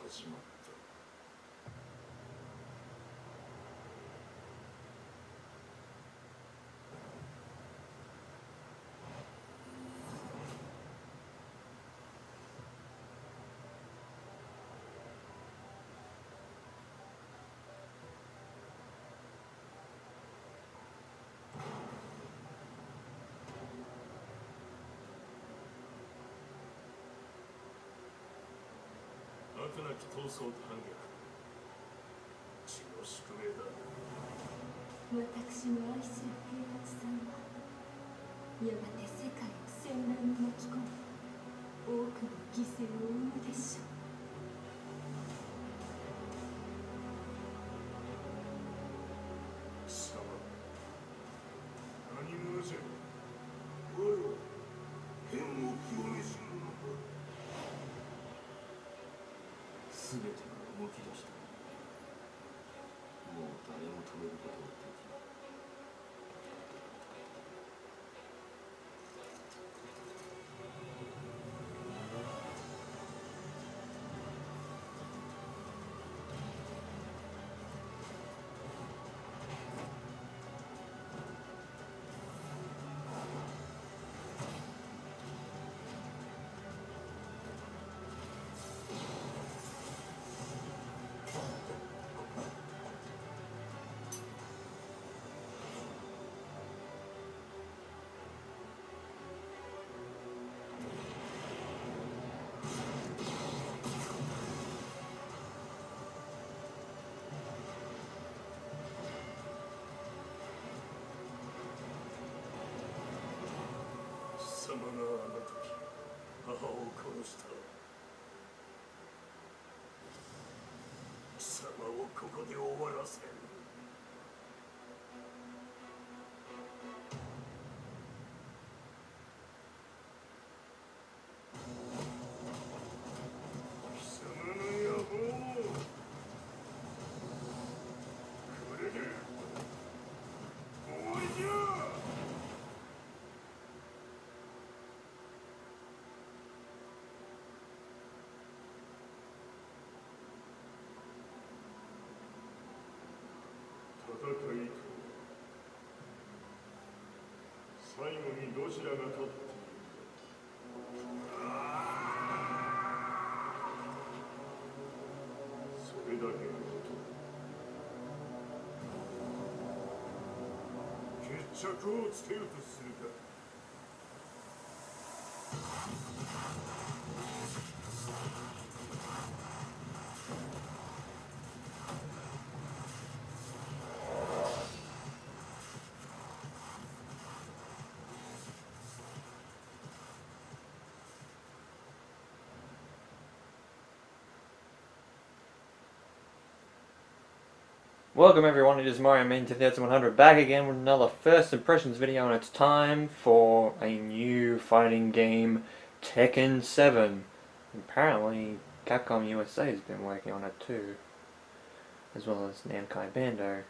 始まった。悪なき闘争と反逆、血の宿命だ。私の愛する平八さんはやがて世界を戦乱に巻き込み多くの犠牲を生むでしょう。貴様、何者じゃ。我は剣を清めし者だ。全てが動き出した。もう誰も止めることはできない。貴様があの時母を殺した。貴様をここで終わらせる。貴様の野望、これで終わりじゃ。戦いと最後にどちらが勝っているか、それだけのこと。決着をつけるとするか。Welcome everyone, it is Mario Main 10100 back again with another first impressions video, and it's time for a new fighting game, Tekken 7. Apparently Capcom USA has been working on it too, as well as Namco Bandai,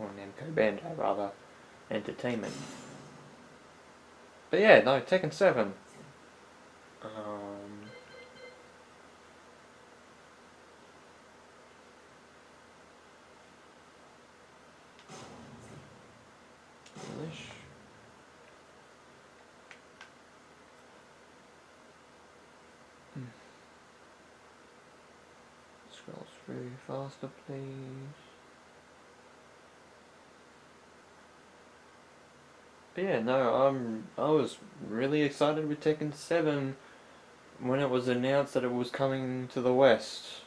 or Namco Bandai rather, Entertainment. But yeah, no, Tekken 7. Scrolls through faster, please. But yeah, no, I was really excited with Tekken 7 when it was announced that it was coming to the West.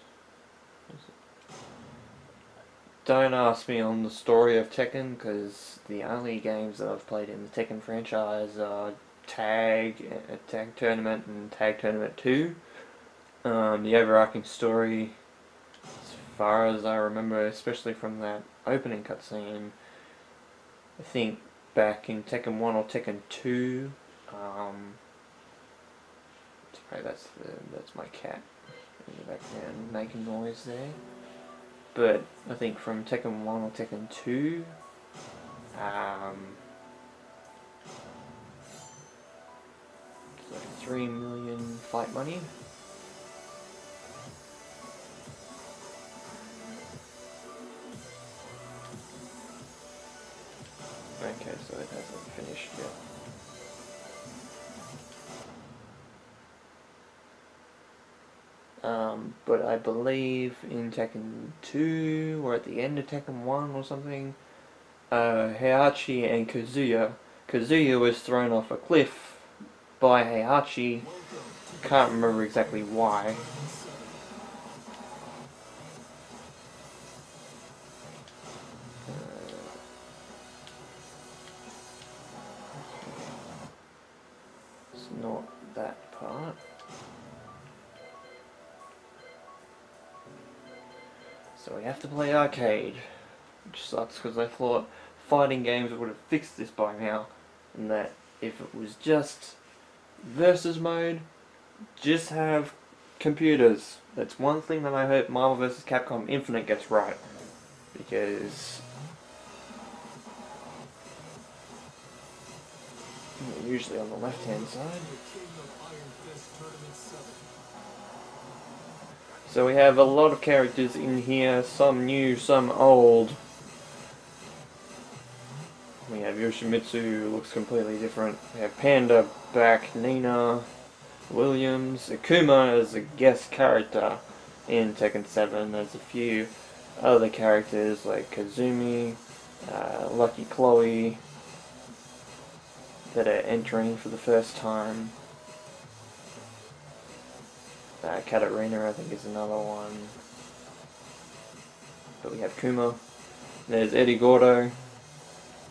Don't ask me on the story of Tekken, because the only games that I've played in the Tekken franchise are Tag Tournament and Tag Tournament 2. The overarching story, as far as I remember, especially from that opening cutscene, I think back in Tekken 1 or Tekken 2, sorry, that's my cat in the background making noise there. But I think from Tekken 1 or Tekken 2, it's like 3 million fight money. so it hasn't finished yet. But I believe in Tekken 2, or at the end of Tekken 1 or something, Heihachi and Kazuya was thrown off a cliff by Heihachi. Can't remember exactly why. It's not that part. So we have to play arcade, which sucks because I thought fighting games would have fixed this by now, and that if it was just versus mode, just have computers. That's one thing that I hope Marvel vs. Capcom Infinite gets right, because usually on the left hand side. So we have a lot of characters in here, some new, some old. We have Yoshimitsu, who looks completely different. We have Panda back, Nina Williams, Akuma as a guest character in Tekken 7. There's a few other characters like Kazumi, Lucky Chloe that are entering for the first time. Katarina, I think, is another one. But we have Kuma. There's Eddie Gordo.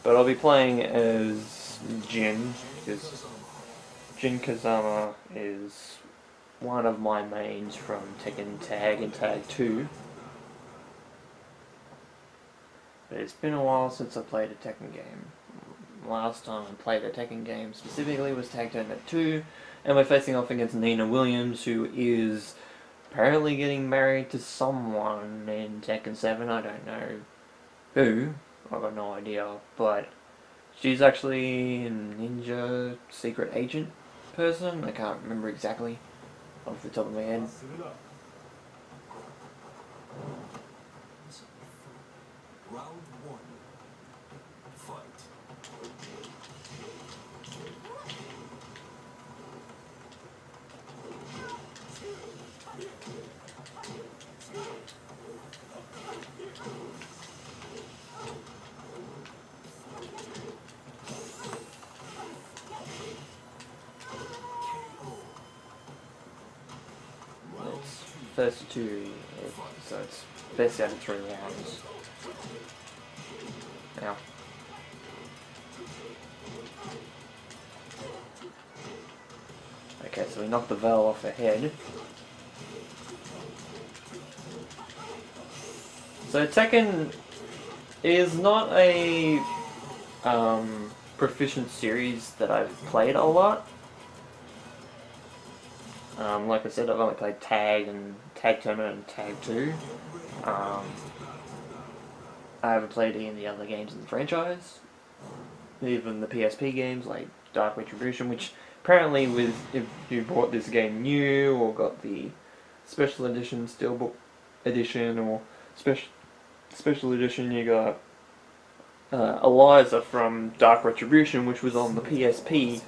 But I'll be playing as Jin, because Jin Kazama is one of my mains from Tekken Tag and Tag 2. But it's been a while since I played a Tekken game. Last time I played a Tekken game specifically was Tag Tournament 2, and we're facing off against Nina Williams, who is apparently getting married to someone in Tekken 7. I don't know who, I've got no idea, but she's actually a ninja secret agent person. I can't remember exactly off the top of my head. Round 1. Fight. First two, so it's best out of 3 rounds. Now, okay, so we knocked the veil off her head. So Tekken is not a proficient series that I've played a lot. Like I said, I've only played Tag and Tag Tournament and Tag 2. I haven't played any of the other games in the franchise. Even the PSP games like Dark Retribution, which apparently if you bought this game new or got the special edition, Steelbook edition, or special edition, you got Eliza from Dark Retribution, which was on the PSP,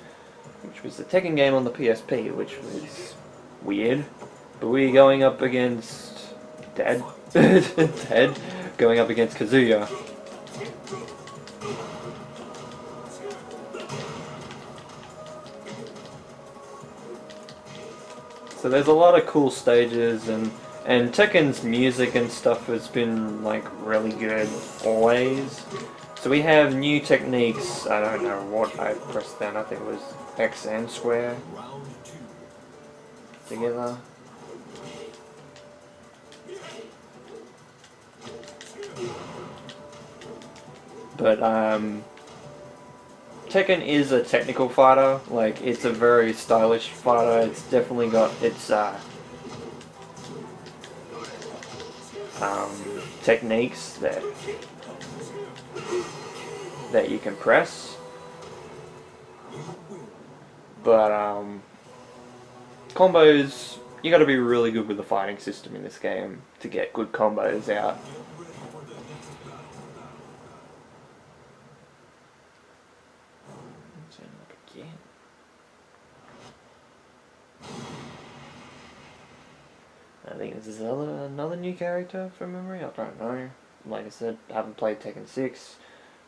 which was the Tekken game on the PSP, which was weird. But we're going up against Dad, going up against Kazuya. So there's a lot of cool stages, and Tekken's music and stuff has been like really good always. So we have new techniques. I don't know what I pressed down. I think it was X and square together. But Tekken is a technical fighter. Like, it's a very stylish fighter. It's definitely got its techniques that you can press. But combos, you got to be really good with the fighting system in this game to get good combos out. Is there another new character from memory? I don't know. Like I said, I haven't played Tekken 6.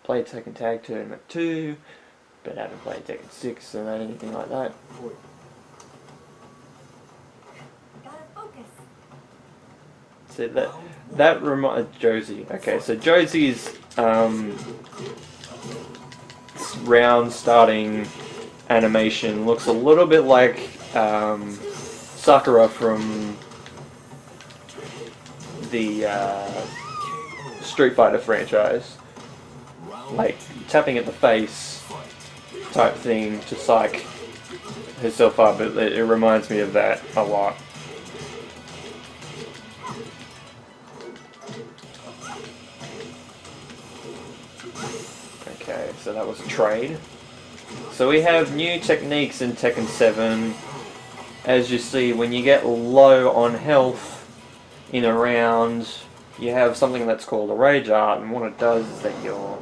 Played Tekken Tag Tournament 2, but haven't played Tekken 6 or anything like that. Gotta focus. So that reminds Josie. Okay, so Josie's round starting animation looks a little bit like Sakura from the Street Fighter franchise. Like tapping at the face type thing to psych herself up. It reminds me of that a lot. Okay, so that was a trade. So we have new techniques in Tekken 7. As you see, when you get low on health in a round, you have something that's called a rage art, and what it does is that your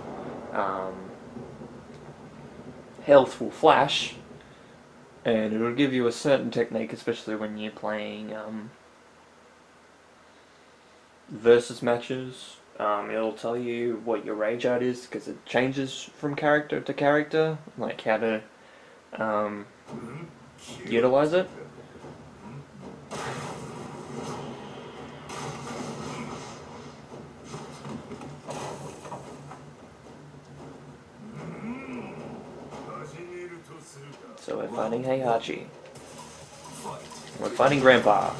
health will flash, and it'll give you a certain technique, especially when you're playing versus matches. It'll tell you what your rage art is, because it changes from character to character, like how to utilize it. So we're fighting Heihachi. We're fighting Grandpa.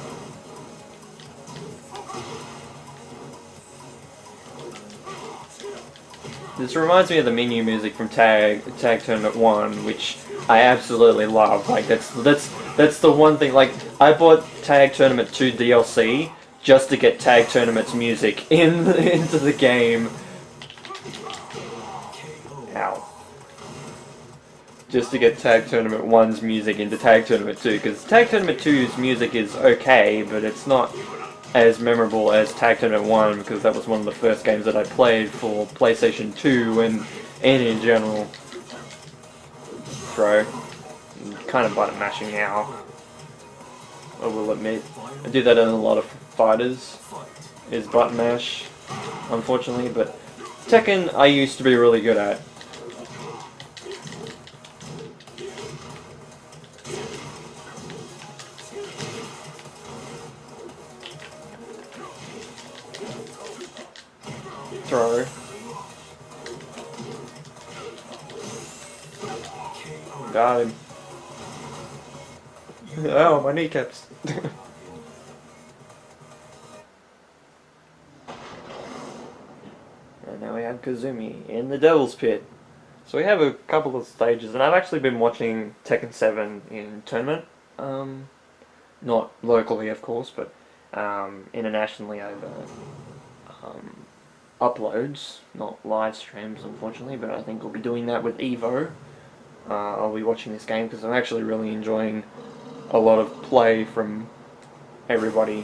This reminds me of the menu music from Tag Tournament 1, which I absolutely love. Like that's the one thing. Like I bought Tag Tournament 2 DLC just to get Tag Tournament's music into the game. Ow. Just to get Tag Tournament 1's music into Tag Tournament 2, because Tag Tournament 2's music is okay, but it's not as memorable as Tag Tournament 1, because that was one of the first games that I played for PlayStation 2 and in general. Bro, I'm kind of button mashing now, I will admit. I do that in a lot of fighters, is button mash, unfortunately, but Tekken I used to be really good at. Throw. Got him. Oh, my kneecaps. And now we have Kazumi in the Devil's Pit. So we have a couple of stages, and I've actually been watching Tekken 7 in tournament. Not locally, of course, but internationally over uploads, not live streams, unfortunately, but I think we'll be doing that with Evo. I'll be watching this game because I'm actually really enjoying a lot of play from everybody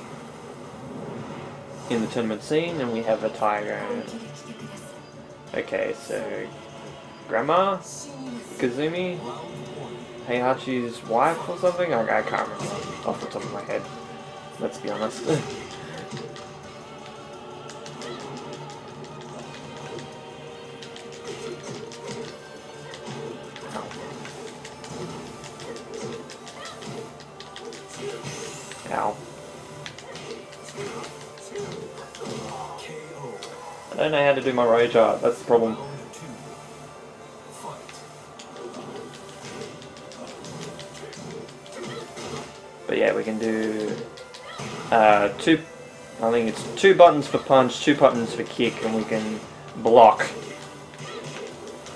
in the tournament scene, and we have a tiger. Okay, so Grandma, Kazumi, Heihachi's wife or something? I can't remember off the top of my head, let's be honest. Ow. I don't know how to do my rage art, that's the problem. But yeah, we can do I think it's 2 buttons for punch, 2 buttons for kick, and we can block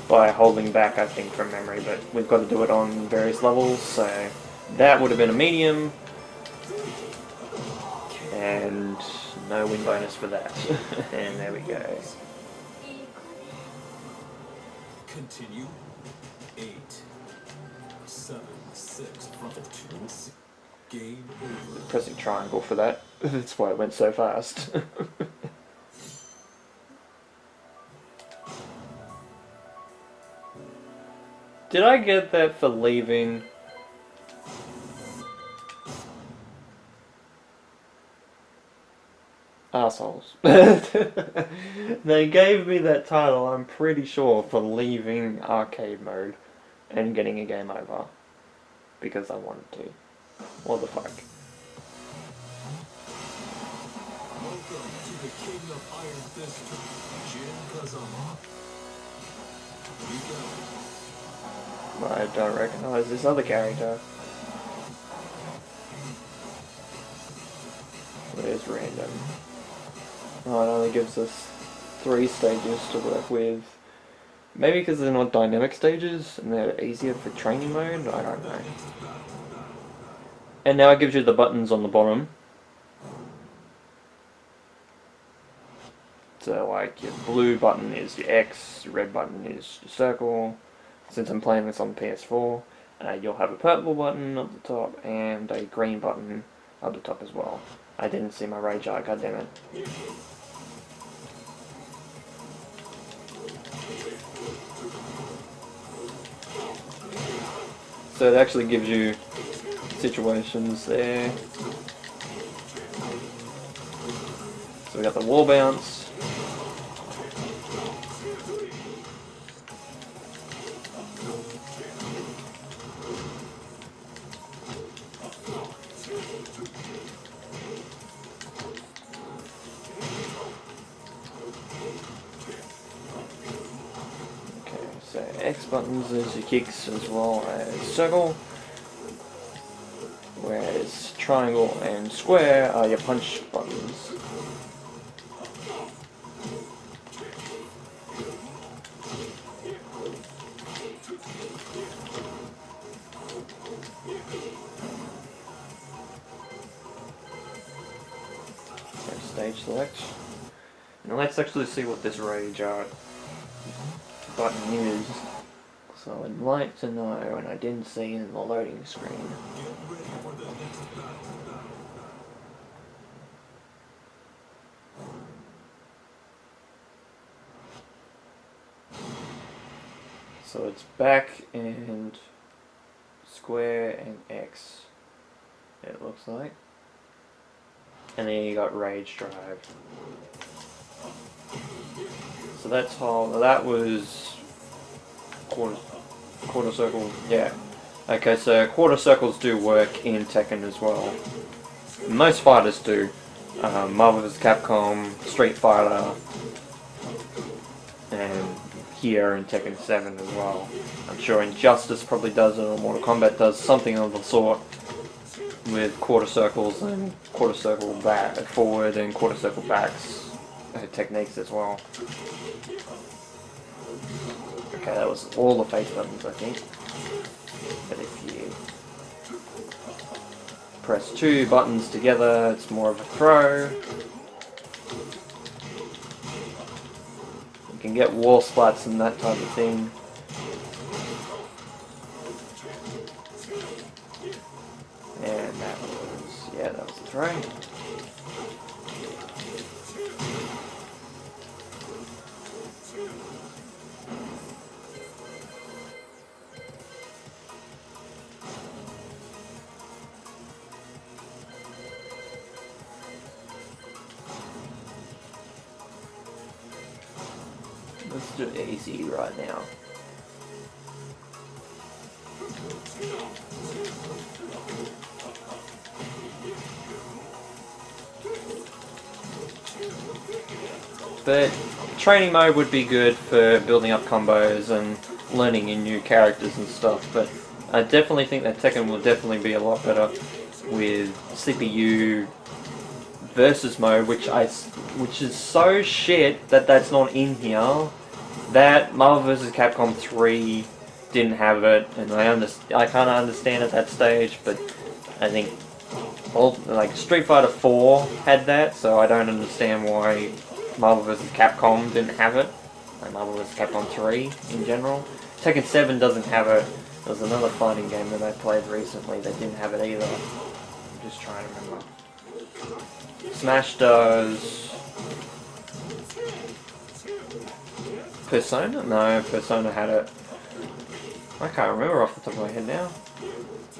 by holding back, I think, from memory, but we've got to do it on various levels, so that would have been a medium. And no win bonus for that. And there we go. Continue. 8, 7, 6, 5, 2, game over. Pressing triangle for that. That's why it went so fast. Did I get that for leaving? assholes. They gave me that title, I'm pretty sure, for leaving arcade mode and getting a game over. Because I wanted to. What the fuck? Welcome to the King of Iron Fist, Jin Kazama. You I don't recognize this other character. Where's random? Oh, it only gives us 3 stages to work with. Maybe because they're not dynamic stages and they're easier for training mode? I don't know. And now it gives you the buttons on the bottom. So like your blue button is your X, your red button is your circle. Since I'm playing this on PS4, you'll have a purple button up the top and a green button up the top as well. I didn't see my rage art, goddammit. So it actually gives you situations there. So we got the wall bounce. So X buttons is your kicks as well as circle, whereas triangle and square are your punch buttons. And stage select. Now let's actually see what this rage art button is. So I'd like to know, and I didn't see in the loading screen. So it's back and square and X, it looks like. And then you got rage drive. So that's how, that was quarter circle, yeah. Okay, so quarter circles do work in Tekken as well. Most fighters do. Marvel vs. Capcom, Street Fighter, and here in Tekken 7 as well. I'm sure Injustice probably does it, or Mortal Kombat does something of the sort with quarter circles and quarter circle back forward and quarter circle backs techniques as well. Okay, that was all the face buttons, I think. But if you press 2 buttons together, it's more of a throw. You can get wall splats and that type of thing. And that was, yeah, that was a throw. Let's do it easy right now. But training mode would be good for building up combos and learning your new characters and stuff, but I definitely think that Tekken will definitely be a lot better with CPU versus mode, which is so shit that that's not in here. That Marvel vs. Capcom 3 didn't have it, and I kind of understand at that stage, but I think like Street Fighter 4 had that, so I don't understand why Marvel vs. Capcom didn't have it. Like Marvel vs. Capcom 3 in general. Tekken 7 doesn't have it. There was another fighting game that I played recently that didn't have it either. I'm just trying to remember. Smash does. Persona? No, Persona had it. I can't remember off the top of my head now.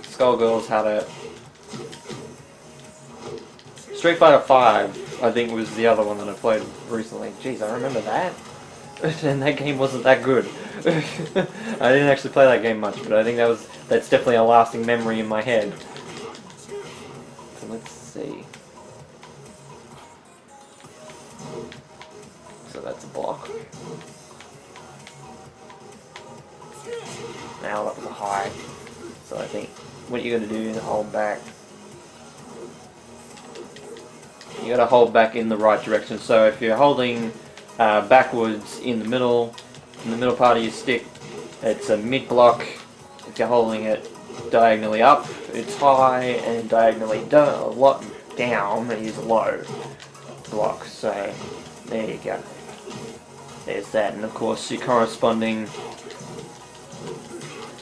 Skullgirls had it. Street Fighter 5 I think was the other one that I played recently. Jeez, I remember that. And that game wasn't that good. I didn't actually play that game much, but I think that's definitely a lasting memory in my head. So let's see. So that's a block. Now that was a high. So I think what you gotta do is hold back. You gotta hold back in the right direction. So if you're holding backwards in the middle part of your stick, it's a mid block. If you're holding it diagonally up, it's high, and diagonally down is low block. So there you go. There's that, and of course your corresponding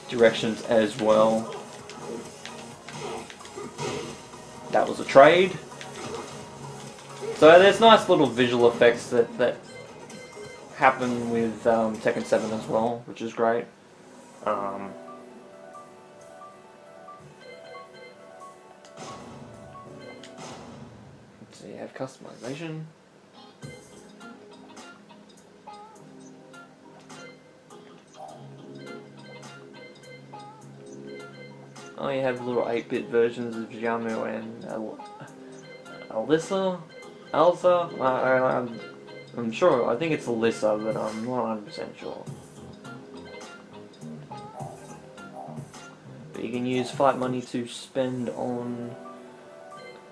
directions as well. That was a trade. So there's nice little visual effects that happen with Tekken 7 as well, which is great. So you have customization. Oh, you have little 8-bit versions of Jamu and Elsa? I'm sure, I think it's Alyssa, but I'm not 100% sure. But you can use fight money to spend on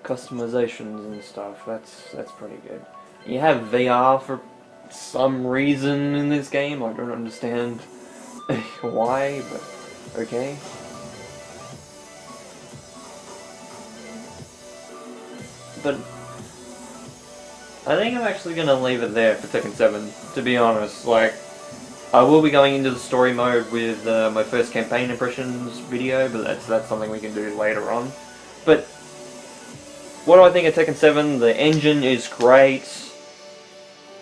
customizations and stuff. That's pretty good. You have VR for some reason in this game. I don't understand why, but okay. But I think I'm actually going to leave it there for Tekken 7, to be honest. Like, I will be going into the story mode with my first campaign impressions video, but that's something we can do later on. But what do I think of Tekken 7? The engine is great.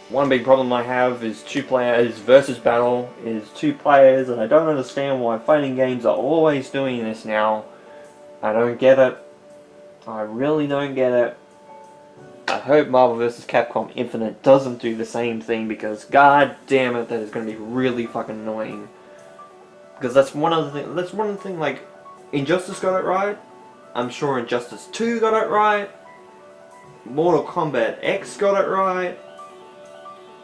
One big problem I have is versus battle is 2 players, and I don't understand why fighting games are always doing this now. I don't get it. I really don't get it. I hope Marvel vs. Capcom Infinite doesn't do the same thing, because god damn it, that is going to be really fucking annoying. Because that's one of the thing, like, Injustice got it right. I'm sure Injustice 2 got it right. Mortal Kombat X got it right.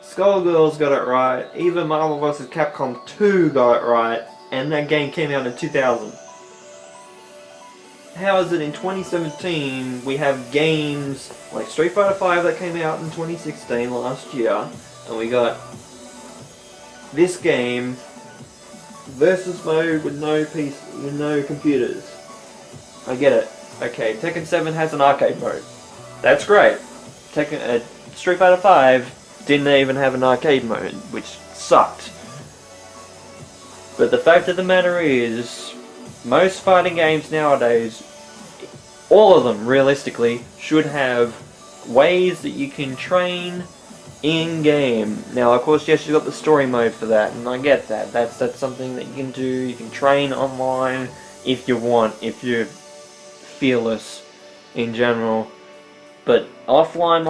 Skullgirls got it right. Even Marvel vs. Capcom 2 got it right. And that game came out in 2000. How is it in 2017 we have games like Street Fighter V that came out in 2016 last year, and we got this game versus mode with no computers? I get it. Okay, Tekken 7 has an arcade mode. That's great. Street Fighter V didn't even have an arcade mode, which sucked. But the fact of the matter is, most fighting games nowadays, all of them realistically, should have ways that you can train in-game. Now, of course, yes, you've got the story mode for that, and I get that. That's something that you can do. You can train online if you want, if you're fearless in general. But offline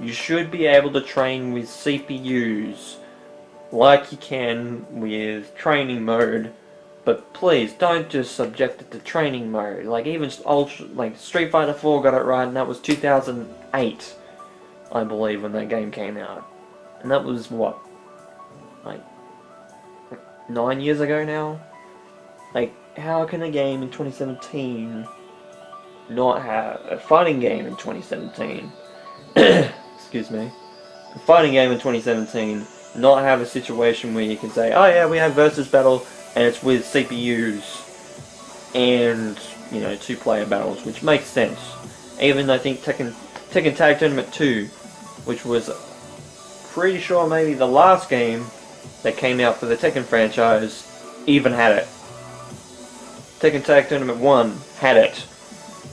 you should be able to train with CPUs like you can with training mode. But please, don't just subject it to training mode. Like, even Street Fighter 4 got it right, and that was 2008, I believe, when that game came out. And that was, what, like 9 years ago now? Like, how can a game in 2017 not have... A fighting game in 2017... excuse me. A fighting game in 2017 not have a situation where you can say, oh yeah, we have versus battle, and it's with CPUs and, you know, 2-player battles, which makes sense. Even I think Tekken Tag Tournament 2, which was pretty sure maybe the last game that came out for the Tekken franchise, even had it. Tekken Tag Tournament 1 had it.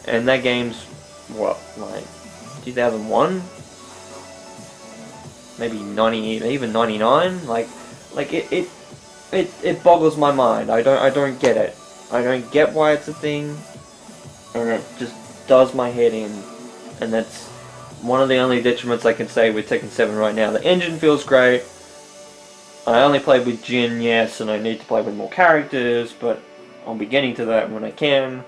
And that game's, what, like 2001? Maybe 90, even 99? Like it boggles my mind. I don't get it. I don't get why it's a thing, and it just does my head in. and that's one of the only detriments I can say with Tekken 7 right now. The engine feels great. I only played with Jin, yes, and I need to play with more characters, but I'll be getting to that when I can.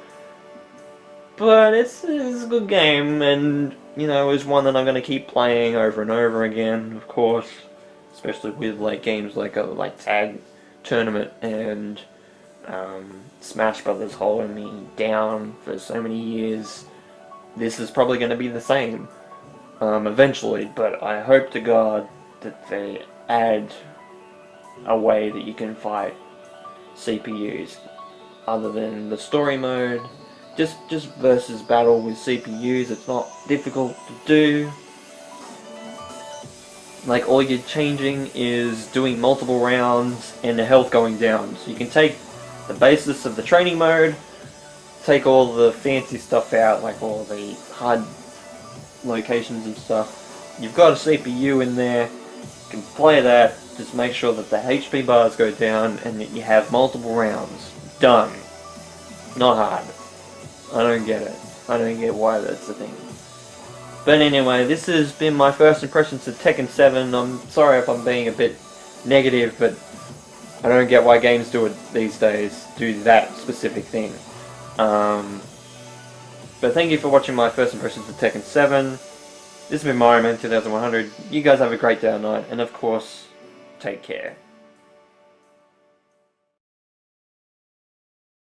But it's a good game, and, you know, it's one that I'm going to keep playing over and over again, of course. Especially with, like, games like Tag Tournament and Smash Brothers holding me down for so many years. This is probably going to be the same eventually, but I hope to God that they add a way that you can fight CPUs other than the story mode. Just versus battle with CPUs. It's not difficult to do. Like, all you're changing is doing multiple rounds and the health going down. So you can take the basis of the training mode, take all the fancy stuff out, like all the hard locations and stuff. You've got a CPU in there, you can play that, just make sure that the HP bars go down and that you have multiple rounds. Done. Not hard. I don't get it. I don't get why that's the thing. But anyway, this has been my first impressions of Tekken 7. I'm sorry if I'm being a bit negative, but I don't get why games do it these days, do that specific thing. But thank you for watching my first impressions of Tekken 7. This has been Mario Man 2100. You guys have a great day or night, and of course, take care.